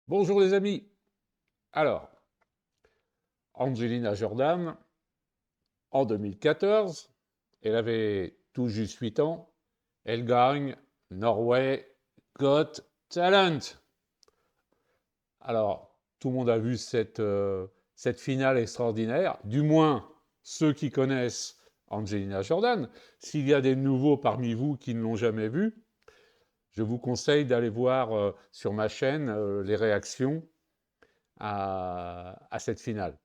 Bonjour les amis. Alors, Angelina Jordan, en 2014, elle avait tout juste 8 ans, elle gagne Norway Got Talent. Alors, tout le monde a vu cette finale extraordinaire, du moins ceux qui connaissent Angelina Jordan. S'il y a des nouveaux parmi vous qui ne l'ont jamais vue, je vous conseille d'aller voir sur ma chaîne les réactions à cette finale.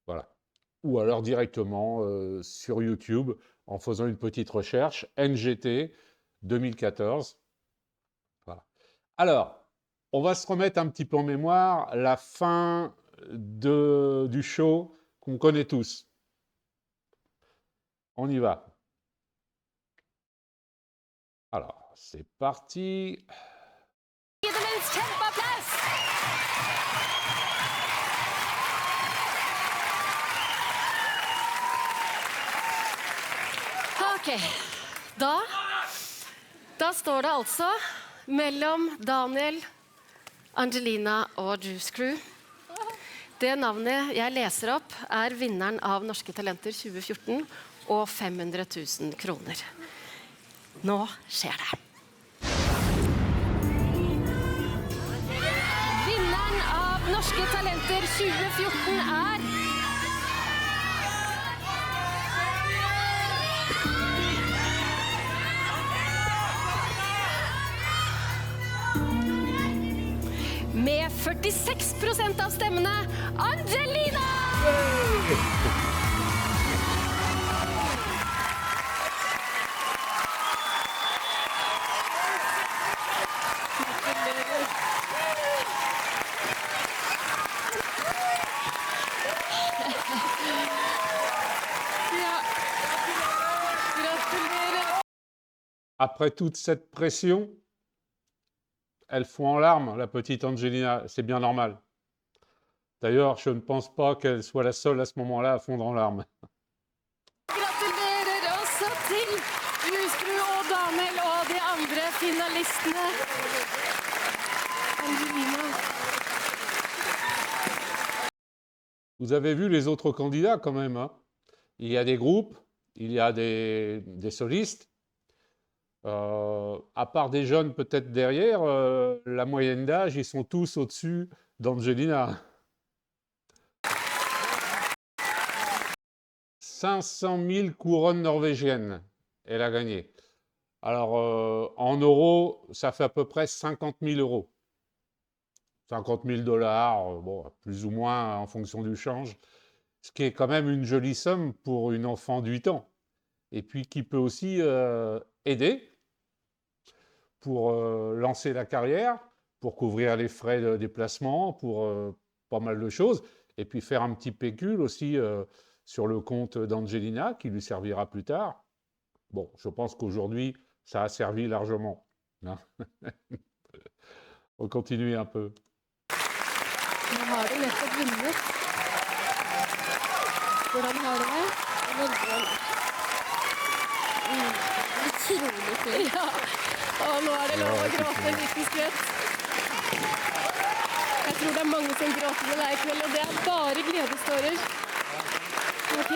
Voilà. Ou alors directement sur YouTube en faisant une petite recherche NGT 2014. Voilà. Alors, on va se remettre un petit peu en mémoire la fin du show qu'on connaît tous. On y va. Alors, c'est parti. Ok, da står det altså mellom Daniel, Angelina og Juice Crew. Det navnet jeg leser opp er vinneren av Norske Talenter 2014 og 500 000 kroner. Nå skjer det. Vinneren av Norske Talenter 2014 er med 46% av stemmene, Angelina! Ja. Gratulerer. Après toute cette pression, elle fond en larmes, la petite Angelina. C'est bien normal. D'ailleurs, je ne pense pas qu'elle soit la seule à ce moment-là à fondre en larmes. Gratulerer også til Juice Crew og Daniel og de andre finalistene. Angelina. Vous avez vu les autres candidats quand même, hein. Il y a des groupes, il y a des solistes. À part des jeunes peut-être derrière, la moyenne d'âge, ils sont tous au-dessus d'Angelina. 500 000 couronnes norvégiennes, elle a gagné. Alors, en euros, ça fait à peu près 50 000 euros. 50 000 $, bon, plus ou moins en fonction du change, ce qui est quand même une jolie somme pour une enfant de 8 ans. Et puis qui peut aussi aider pour lancer la carrière, pour couvrir les frais de déplacement, pour pas mal de choses, et puis faire un petit pécule aussi sur le compte d'Angelina, qui lui servira plus tard. Bon, je pense qu'aujourd'hui, ça a servi largement. Hein. On continue un peu. Nå har du nettopp vunnet. Hvordan har du det? Utrolig fint. Ja, og nå er det lov å gråte en liten skvett. Jeg tror det er mange som gråter med deg i kveld, og det er bare gledestårer. Ok,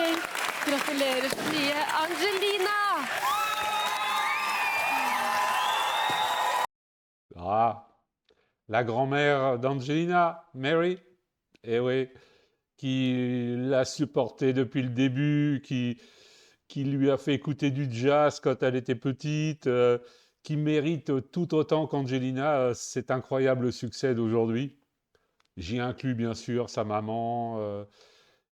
gratulerer så mye, Angelina! Ah, la grand-mère d'Angelina, Mary, eh oui, qui l'a supportée depuis le début, qui lui a fait écouter du jazz quand elle était petite, qui mérite tout autant qu'Angelina cet incroyable succès d'aujourd'hui. J'y inclus bien sûr sa maman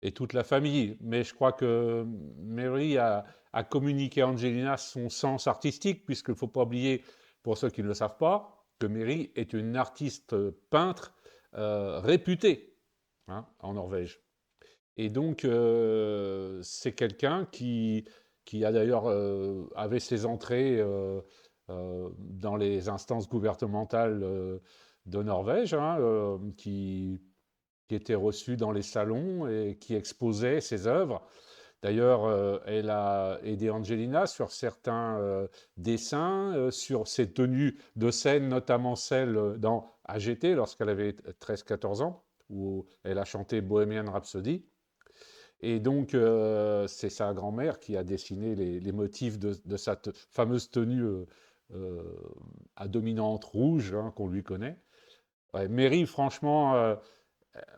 et toute la famille, mais je crois que Mary a communiqué à Angelina son sens artistique, puisqu'il ne faut pas oublier, pour ceux qui ne le savent pas, que Mary est une artiste peintre réputée, hein, en Norvège. Et donc, c'est quelqu'un qui a d'ailleurs avait ses entrées dans les instances gouvernementales de Norvège, hein, qui était reçu dans les salons et qui exposait ses œuvres. D'ailleurs, elle a aidé Angelina sur certains dessins, sur ses tenues de scène, notamment celle dans AGT lorsqu'elle avait 13-14 ans, où elle a chanté Bohemian Rhapsody. Et donc, c'est sa grand-mère qui a dessiné les motifs de sa fameuse tenue à dominante rouge, hein, qu'on lui connaît. Ouais, Mary, franchement,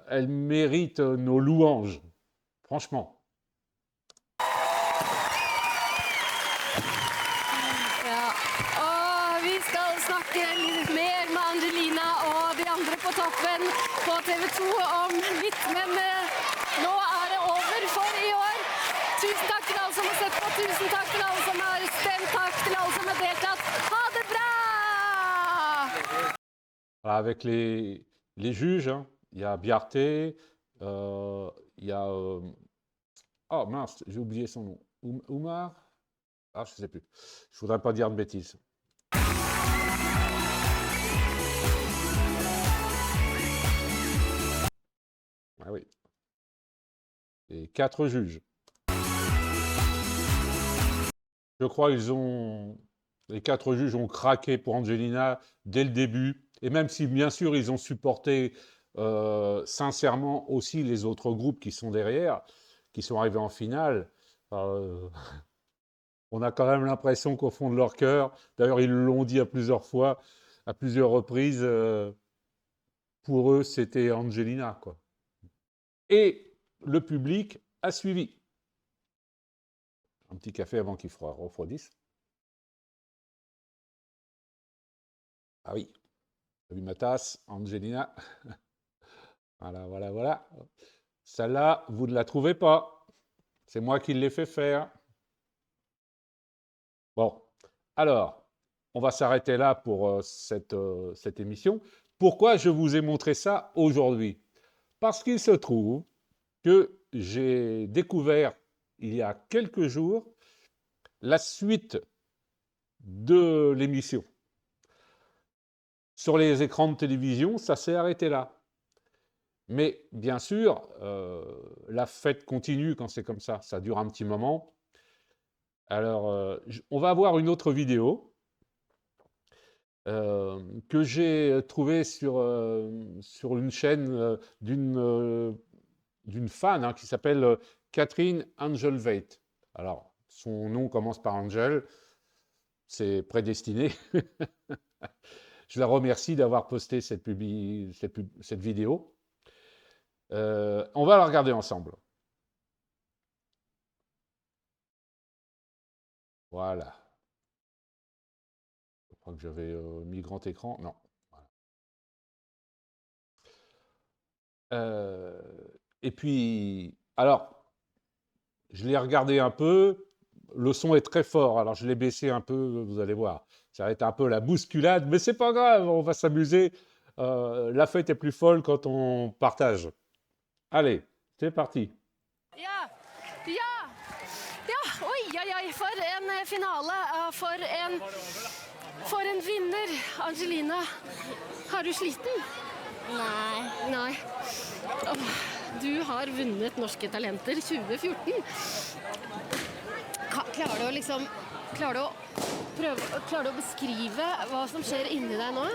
elle mérite nos louanges. Franchement. Ja. Og vi skal snakke litt mer med Angelina og de andre på toppen på TV 2 om litt, men nå er det over for i år. Tusen takk til alle som har sett på, tusen takk til alle som har stemt, takk til alle som har deltatt. Ha det bra! Avec les juges, hein, il y a Bjarté, il y a... oh mince, j'ai oublié son nom. Oumar? Ah, je ne sais plus. Je ne voudrais pas dire de bêtises. Ah oui. Et 4 juges. Je crois qu'ils ont... Les 4 juges ont craqué pour Angelina dès le début. Et même si, bien sûr, ils ont supporté sincèrement aussi les autres groupes qui sont derrière, qui sont arrivés en finale, on a quand même l'impression qu'au fond de leur cœur, d'ailleurs ils l'ont dit à plusieurs fois, à plusieurs reprises, pour eux c'était Angelina, quoi. Et le public a suivi. Un petit café avant qu'il refroidisse. Ah oui, j'ai vu ma tasse, Angelina. Voilà, voilà, voilà. Celle-là, vous ne la trouvez pas. C'est moi qui l'ai fait faire. Bon, alors, on va s'arrêter là pour cette émission. Pourquoi je vous ai montré ça aujourd'hui? Parce qu'il se trouve que j'ai découvert, il y a quelques jours, la suite de l'émission. Sur les écrans de télévision, ça s'est arrêté là. Mais bien sûr, la fête continue quand c'est comme ça. Ça dure un petit moment. Alors, on va avoir une autre vidéo que j'ai trouvée sur une chaîne d'une fan, hein, qui s'appelle Catherine Angelveit. Alors, son nom commence par Angel, c'est prédestiné. Je la remercie d'avoir posté cette vidéo. On va la regarder ensemble. Voilà. Je crois que j'avais mis grand écran. Non. Voilà. Et puis, alors, je l'ai regardé un peu. Le son est très fort. Alors, je l'ai baissé un peu, vous allez voir. Ça va être un peu la bousculade, mais c'est pas grave, on va s'amuser. La fête est plus folle quand on partage. Allez, c'est parti. Ja, oi, for en finale, for en vinner, Angelina. Har du sliten? Nei. Du har vunnet Norske Talenter 2014. Klarer du å beskrive hva som skjer inni deg nå?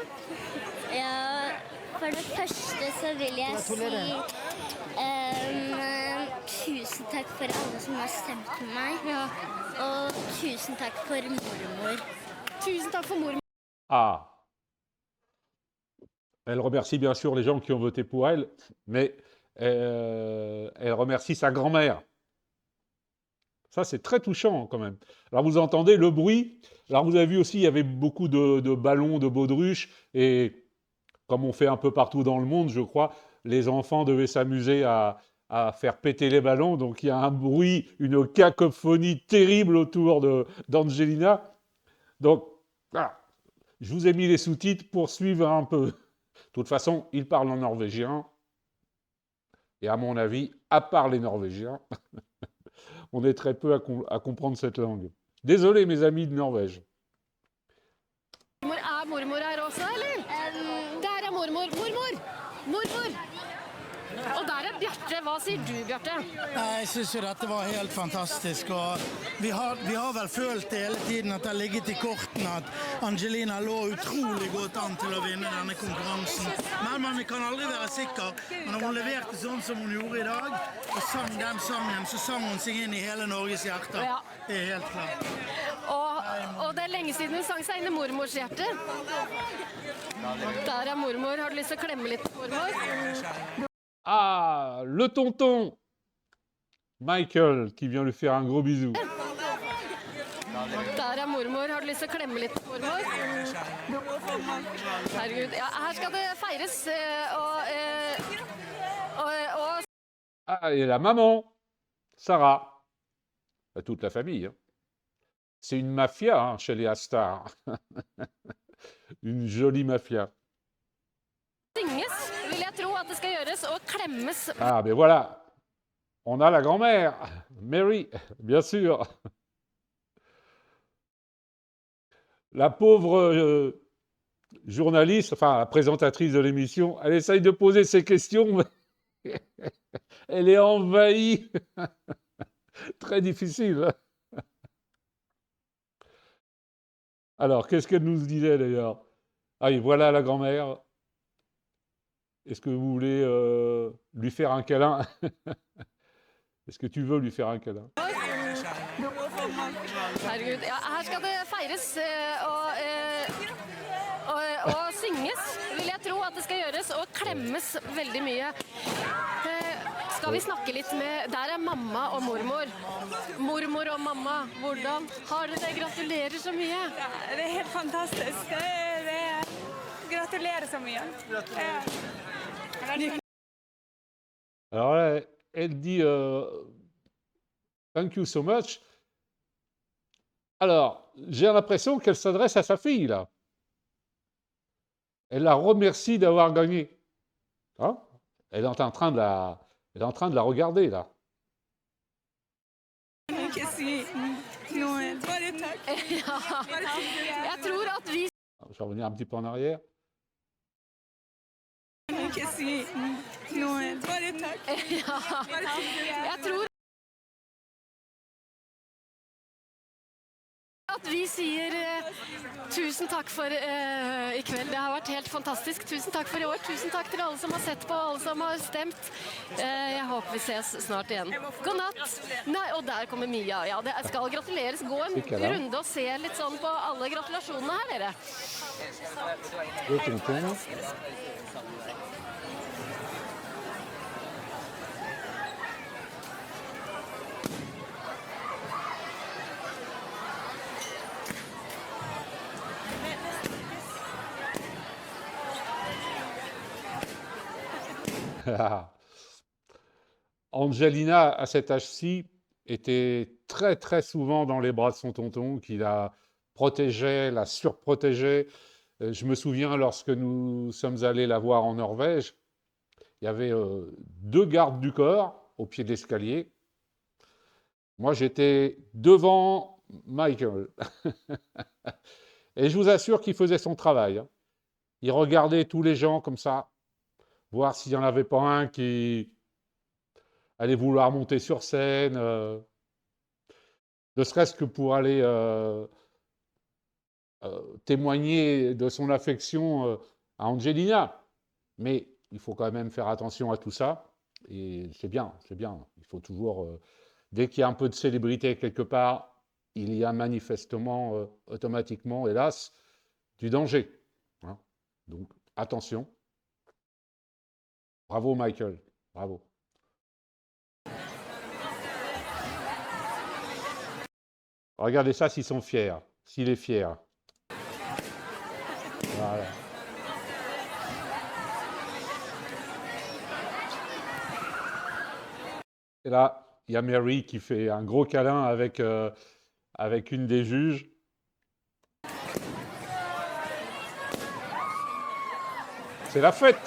Ja, for det første så vil jeg si tusen takk for alle som har stemt på meg. Ja. Og tusen takk for mormor. Tusen takk for mormor. Ah. Elle remercie bien sûr les gens qui ont voté pour elle, mais elle remercie sa grand-mère. Ça, c'est très touchant quand même. Alors, vous entendez le bruit. Alors, vous avez vu aussi, il y avait beaucoup de ballons, de baudruches. Et comme on fait un peu partout dans le monde, je crois, les enfants devaient s'amuser à faire péter les ballons. Donc, il y a un bruit, une cacophonie terrible autour d'Angelina. Donc, voilà. Je vous ai mis les sous-titres pour suivre un peu. De toute façon, ils parlent en norvégien. Et à mon avis, à part les Norvégiens, on est très peu à comprendre cette langue. Désolé, mes amis de Norvège. Mormor her også, eller? Der er mormor. Mormor! Og der er Bjarte. Hva sier du, Bjarte? Jeg synes jo dette var helt fantastisk, og vi har vel følt hele tiden at det har ligget i kortene at Angelina lå utrolig godt an til å vinne denne konkurransen. Men man kan aldri være sikker. Men når hun leverte sånn som hun gjorde i dag, og sang den sangen, så sang hun seg inn i hele Norges hjerte. Ja. Det er helt klart. Og det er lenge siden hun sang seg inn i mormors hjerte. Der er mormor. Har du lyst til å klemme litt på mormor? Ah, le tonton Michael qui vient lui faire un gros bisou. Der er mormor. Har du lyst til å klemme litt på mormor? Herregud. Ja, her skal det feires. Og Ah, et la maman, Sarah. Toute la famille. Hein. C'est une mafia hein, chez les Astar. Une jolie mafia. synges, vil jeg tro at det skal gjøres, og klemmes. Ah, ben voilà. On a la grand-mère, Mary, bien sûr. La pauvre journaliste, enfin la présentatrice de l'émission, elle essaye de poser ses questions, mais elle est envahie. Très difficile. Alors, qu'est-ce qu'elle nous disait d'ailleurs? Ah oui, voilà la grand-mère. Est-ce que vous voulez lui faire un câlin? Est-ce que tu veux lui faire un câlin? Herregud, ja, her skal det feires og synges, vil jeg tro at det skal gjøres, og klemmes veldig mye. Skal vi snakke litt med... Der er mamma og mormor. Mormor og mamma, hvordan har dere det? Gratulerer så mye. Ja, det er helt fantastisk. Gratulerer så mye. Alors, elle dit thank you so much. Alors, j'ai l'impression qu'elle s'adresse à sa fille, là. Elle la remercie d'avoir gagné. Hein? Elle est en train de la regarder, là. Ikke si noe. Bare takk. Ja, jeg tror at vi... Je vais revenir un petit peu en arrière. Ikke si noe. Bare takk. Ja, jeg tror at vi sier tusen takk for i kveld. Det har vært helt fantastisk. Tusen takk for i år. Tusen takk til alle som har sett på, alle som har stemt. Jeg håper vi ses snart igjen. God natt. Nei, og der kommer Mia. Ja, det skal gratuleres. Gå en runde og se litt sånn på alle gratulasjonene her, dere. Le tonton. Angelina, à cet âge-ci, était très très souvent dans les bras de son tonton, qui la protégeait, la surprotégeait. Je me souviens, lorsque nous sommes allés la voir en Norvège, il y avait 2 gardes du corps au pied de l'escalier. Moi, j'étais devant Michael. Et je vous assure qu'il faisait son travail. Hein. Il regardait tous les gens comme ça, voir s'il n'y en avait pas un qui allait vouloir monter sur scène, ne serait-ce que pour aller témoigner de son affection à Angelina. Mais il faut quand même faire attention à tout ça. Et c'est bien, c'est bien. Il faut toujours, dès qu'il y a un peu de célébrité quelque part, il y a manifestement, automatiquement, hélas, du danger. Hein. Donc, attention. Bravo Michael, bravo. Regardez ça s'ils sont fiers, s'il est fier. Voilà. Et là, il y a Mary qui fait un gros câlin avec une des juges. C'est la fête.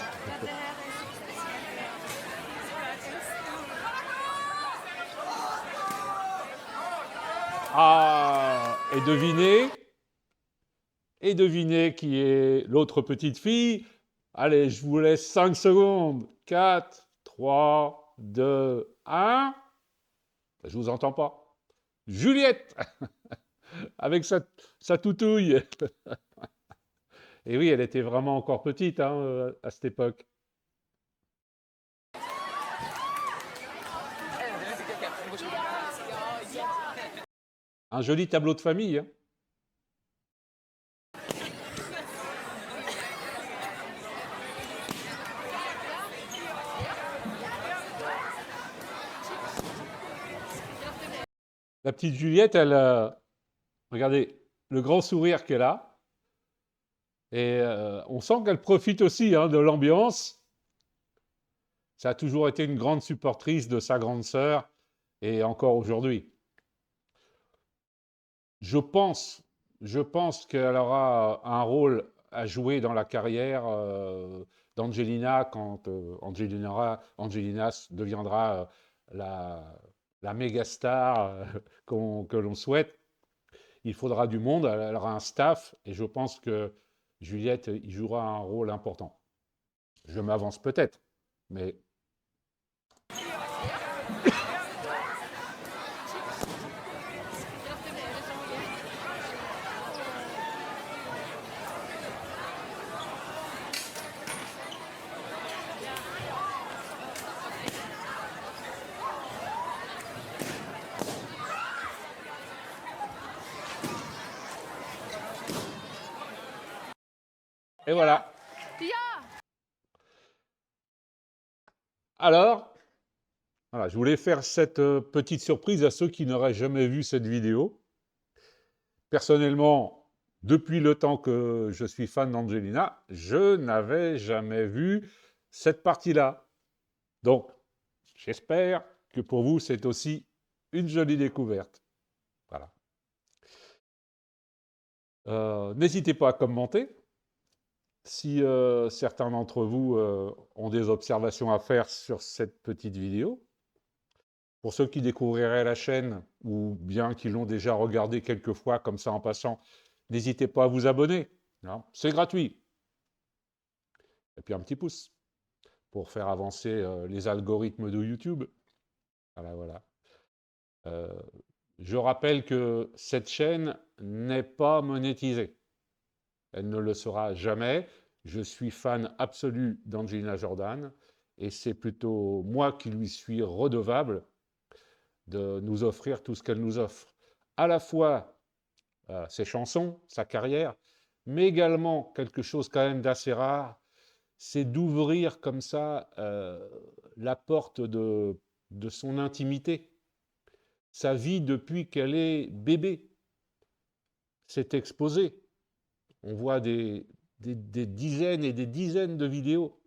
Ah, et devinez qui est l'autre petite fille. Allez, je vous laisse 5 secondes. 4, 3, 2, 1. Je vous entends pas. Juliette avec sa toutouille. Et oui, elle était vraiment encore petite hein, à cette époque. Un joli tableau de famille. Hein. La petite Juliette, elle, regardez, le grand sourire qu'elle a. Et on sent qu'elle profite aussi hein, de l'ambiance. Ça a toujours été une grande supportrice de sa grande sœur, et encore aujourd'hui. Je pense qu'elle aura un rôle à jouer dans la carrière d'Angelina quand Angelina deviendra la méga star que l'on souhaite. Il faudra du monde, elle aura un staff, et je pense que Juliette y jouera un rôle important. Je m'avance peut-être, mais... Et voilà. Alors, voilà, je voulais faire cette petite surprise à ceux qui n'auraient jamais vu cette vidéo. Personnellement, depuis le temps que je suis fan d'Angelina, je n'avais jamais vu cette partie-là. Donc, j'espère que pour vous, c'est aussi une jolie découverte. Voilà. N'hésitez pas à commenter. Si certains d'entre vous ont des observations à faire sur cette petite vidéo, pour ceux qui découvriraient la chaîne ou bien qui l'ont déjà regardé quelques fois comme ça en passant, n'hésitez pas à vous abonner, hein, c'est gratuit. Et puis un petit pouce pour faire avancer les algorithmes de YouTube. Voilà, voilà. Je rappelle que cette chaîne n'est pas monétisée. Elle ne le sera jamais. Je suis fan absolu d'Angelina Jordan et c'est plutôt moi qui lui suis redevable de nous offrir tout ce qu'elle nous offre. À la fois ses chansons, sa carrière, mais également quelque chose quand même d'assez rare, c'est d'ouvrir comme ça la porte de son intimité. Sa vie depuis qu'elle est bébé s'est exposée. On voit des dizaines et des dizaines de vidéos.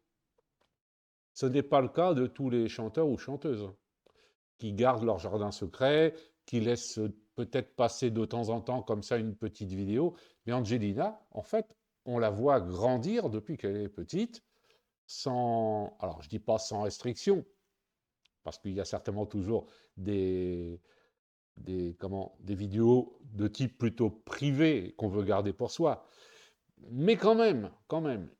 Ce n'est pas le cas de tous les chanteurs ou chanteuses qui gardent leur jardin secret, qui laissent peut-être passer de temps en temps comme ça une petite vidéo. Mais Angelina, en fait, on la voit grandir depuis qu'elle est petite, sans... Alors, je ne dis pas sans restriction, parce qu'il y a certainement toujours des vidéos de type plutôt privé qu'on veut garder pour soi. Mais quand même,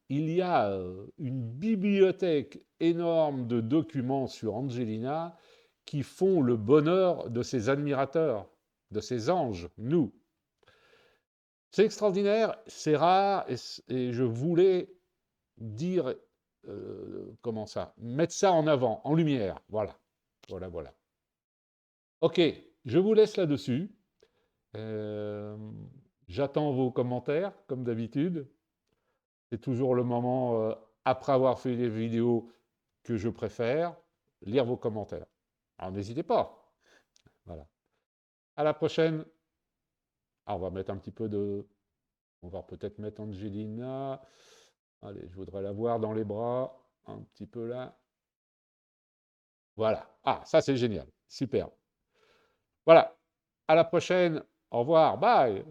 il y a une bibliothèque énorme de documents sur Angelina qui font le bonheur de ses admirateurs, de ses anges, nous. C'est extraordinaire, c'est rare, et je voulais dire, comment ça, mettre ça en avant, en lumière, voilà. Ok, je vous laisse là-dessus. J'attends vos commentaires, comme d'habitude. C'est toujours le moment, après avoir fait les vidéos, que je préfère, lire vos commentaires. Alors n'hésitez pas. Voilà. À la prochaine. Ah, on va mettre un petit peu de... On va peut-être mettre Angelina. Allez, je voudrais la voir dans les bras. Un petit peu là. Voilà. Ah, ça c'est génial. Super. Voilà. À la prochaine. Au revoir. Bye.